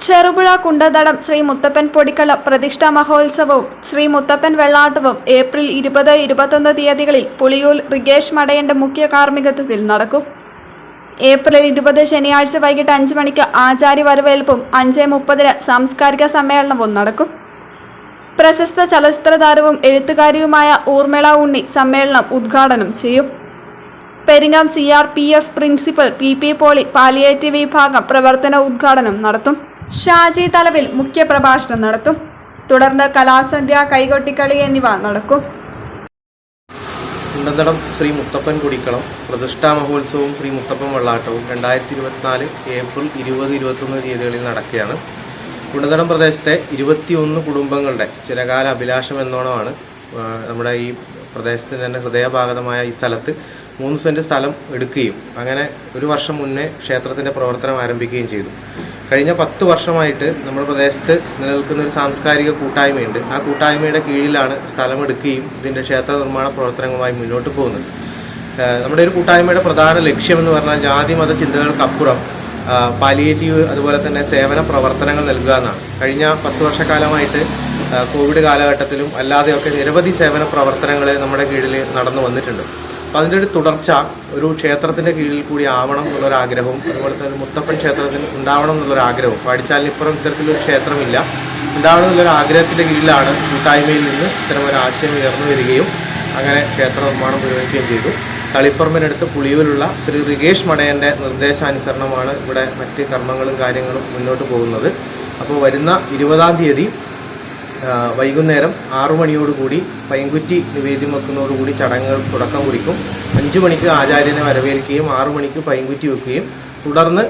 ചെറുപുഴ കുണ്ടതടം ശ്രീ മുത്തപ്പൻ പൊടിക്കളം പ്രതിഷ്ഠാ മഹോത്സവവും ശ്രീ മുത്തപ്പൻ വെള്ളാട്ടവും ഏപ്രിൽ 20, 21 തീയതികളിൽ പുളിയൂർ റിഗേഷ് മടയന്റെ മുഖ്യ കാർമ്മികത്വത്തിൽ നടക്കും. ഏപ്രിൽ 20 ശനിയാഴ്ച വൈകിട്ട് 5 മണിക്ക് ആചാര്യ വരവേൽപ്പും 5:30 സാംസ്കാരിക സമ്മേളനവും നടക്കും. പ്രശസ്ത ചലച്ചിത്ര താരവും എഴുത്തുകാരിയുമായ ഊർമിള ഉണ്ണി സമ്മേളനം ഉദ്ഘാടനം ചെയ്യും. Peringam CRPF principal PP Poly palliative വിഭാഗം പ്രവർത്തന ഉദ്ഘാടനം നടത്തും. ഷാജി തലവിൽ മുഖ്യപ്രഭാഷണം നടത്തും. തുടർന്ന് കലാസന്ധ്യ, കൈകൊട്ടിക്കളി എന്നിവ നടക്കും. കുണ്ടതടം ശ്രീ മുത്തപ്പൻ പൊടിക്കളം പ്രതിഷ്ഠാ മഹോത്സവവും ശ്രീ മുത്തപ്പൻ വെള്ളാട്ടവും 2024 ഏപ്രിൽ 20, 21 തീയതികളിൽ നടക്കുകയാണ്. കുണ്ടതടം പ്രദേശത്തെ 21 കുടുംബങ്ങളുടെ ചിരകാല അഭിലാഷം എന്നോണമാണ് നമ്മുടെ ഈ പ്രദേശത്തിന് തന്നെ ഹൃദയഭാഗമായ ഈ സ്ഥലത്ത് 3 സെന്റ് സ്ഥലം എടുക്കുകയും അങ്ങനെ ഒരു വർഷം മുന്നേ ക്ഷേത്രത്തിന്റെ പ്രവർത്തനം ആരംഭിക്കുകയും ചെയ്തു. കഴിഞ്ഞ 10 വർഷമായിട്ട് നമ്മുടെ പ്രദേശത്ത് നിലനിൽക്കുന്ന ഒരു സാംസ്കാരിക കൂട്ടായ്മയുണ്ട്. ആ കൂട്ടായ്മയുടെ കീഴിലാണ് സ്ഥലം എടുക്കുകയും ഇതിന്റെ ക്ഷേത്ര നിർമ്മാണ പ്രവർത്തനങ്ങളുമായി മുന്നോട്ട് പോകുന്നത്. നമ്മുടെ ഒരു കൂട്ടായ്മയുടെ പ്രധാന ലക്ഷ്യമെന്ന് പറഞ്ഞാൽ ജാതി മത ചിന്തകൾക്കപ്പുറം പാലിയേറ്റീവ് അതുപോലെ തന്നെ സേവന പ്രവർത്തനങ്ങൾ നൽകുക എന്നാണ്. കഴിഞ്ഞ 10 വർഷക്കാലമായിട്ട് കോവിഡ് കാലഘട്ടത്തിലും അല്ലാതെയൊക്കെ നിരവധി സേവന പ്രവർത്തനങ്ങൾ നമ്മുടെ കീഴിൽ നടന്നു വന്നിട്ടുണ്ട്. അപ്പോൾ അതിൻ്റെ ഒരു തുടർച്ച ഒരു ക്ഷേത്രത്തിൻ്റെ കീഴിൽ കൂടി ആവണം എന്നുള്ളൊരാഗ്രഹവും അതുപോലെ തന്നെ മുത്തപ്പൻ ക്ഷേത്രത്തിന് ഉണ്ടാവണം എന്നുള്ളൊരാഗ്രഹവും പഠിച്ചാലിനിപ്പുറം ഇത്തരത്തിലൊരു ക്ഷേത്രമില്ല ഉണ്ടാവണം എന്നുള്ളൊരു ആഗ്രഹത്തിൻ്റെ കീഴിലാണ് കൂട്ടായ്മയിൽ നിന്ന് ഇത്തരമൊരു ആശയം ഉയർന്നു വരികയും അങ്ങനെ ക്ഷേത്ര നിർമ്മാണം പുരോഗമിക്കുകയും ചെയ്തു. തളിപ്പറമ്പിനടുത്ത് പുളിയൂരിലുള്ള ശ്രീ റിഗേഷ് മടയൻ്റെ നിർദ്ദേശാനുസരണമാണ് ഇവിടെ മറ്റ് കർമ്മങ്ങളും കാര്യങ്ങളും മുന്നോട്ട് പോകുന്നത്. അപ്പോൾ വരുന്ന 20-ാം തീയതി വൈകുന്നേരം 6 മണിയോടുകൂടി പൈങ്കുറ്റി നിവേദ്യം വെക്കുന്നതോടുകൂടി ചടങ്ങുകൾ തുടക്കം കുറിക്കും. 5 മണിക്ക് ആചാര്യനെ വരവേൽക്കുകയും 6 മണിക്ക് പൈങ്കുറ്റി വെക്കുകയും തുടർന്ന്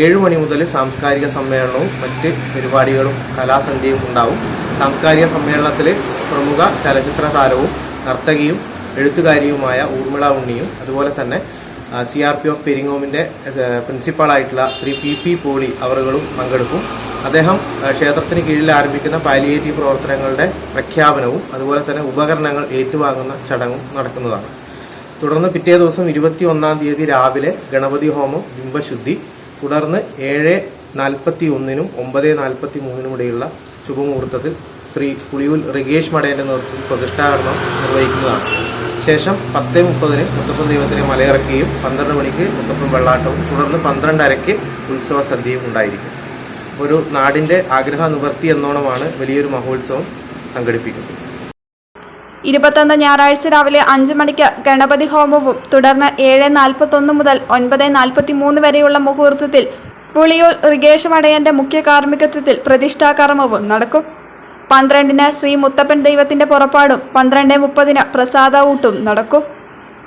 7 മണി മുതൽ സാംസ്കാരിക സമ്മേളനവും മറ്റ് പരിപാടികളും കലാസന്ധ്യയും ഉണ്ടാവും. സാംസ്കാരിക സമ്മേളനത്തിൽ പ്രമുഖ ചലച്ചിത്ര താരവും നർത്തകിയും എഴുത്തുകാരിയുമായ ഊർമിള ഉണ്ണിയും അതുപോലെ തന്നെ CRPF പെരിങ്ങോമിൻ്റെ പ്രിൻസിപ്പാളായിട്ടുള്ള ശ്രീ PP പോളി അവറുകളും പങ്കെടുക്കും. അദ്ദേഹം ക്ഷേത്രത്തിന് കീഴിൽ ആരംഭിക്കുന്ന പാലിയേറ്റീവ് പ്രവർത്തനങ്ങളുടെ പ്രഖ്യാപനവും അതുപോലെ തന്നെ ഉപകരണങ്ങൾ ഏറ്റുവാങ്ങുന്ന ചടങ്ങും നടക്കുന്നതാണ്. തുടർന്ന് പിറ്റേ ദിവസം 21-ാം തീയതി രാവിലെ ഗണപതി ഹോമം, ബിംബശുദ്ധി, തുടർന്ന് 7:41-നും 9:43-നും ഇടയിലുള്ള ശുഭമുഹൂർത്തത്തിൽ ശ്രീ പുളിയൂർ റിഗേഷ് മടയന്റെ നേതൃത്വത്തിൽ പ്രതിഷ്ഠാകർമ്മം നിർവഹിക്കുന്നതാണ്. ശേഷം 10:30-ന് മുത്തപ്പൻ ദൈവത്തിനെ മലയിറക്കുകയും 12 മണിക്ക് മുത്തപ്പൻ വെള്ളാട്ടവും തുടർന്ന് 12:30-ക്ക് ഉത്സവ സദ്യയും ഉണ്ടായിരിക്കും. ഒരു നാടിന്റെ ആഗ്രഹ നിവർത്തി എന്നോണമാണ് വലിയൊരു മഹോത്സവം സംഘടിപ്പിക്കുന്നത്. 21 ഞായറാഴ്ച രാവിലെ 5 മണിക്ക് ഗണപതി ഹോമവും തുടർന്ന് 7:41 മുതൽ 9:43 വരെയുള്ള മുഹൂർത്തത്തിൽ പുളിയൂർ റിഗേഷ് മടയന്റെ മുഖ്യ കാർമ്മികത്വത്തിൽ പ്രതിഷ്ഠാകർമ്മവും നടക്കും. 12-ന് ശ്രീ മുത്തപ്പൻ ദൈവത്തിന്റെ പുറപ്പാടും 12:30-ന് പ്രസാദ ഊട്ടും നടക്കും.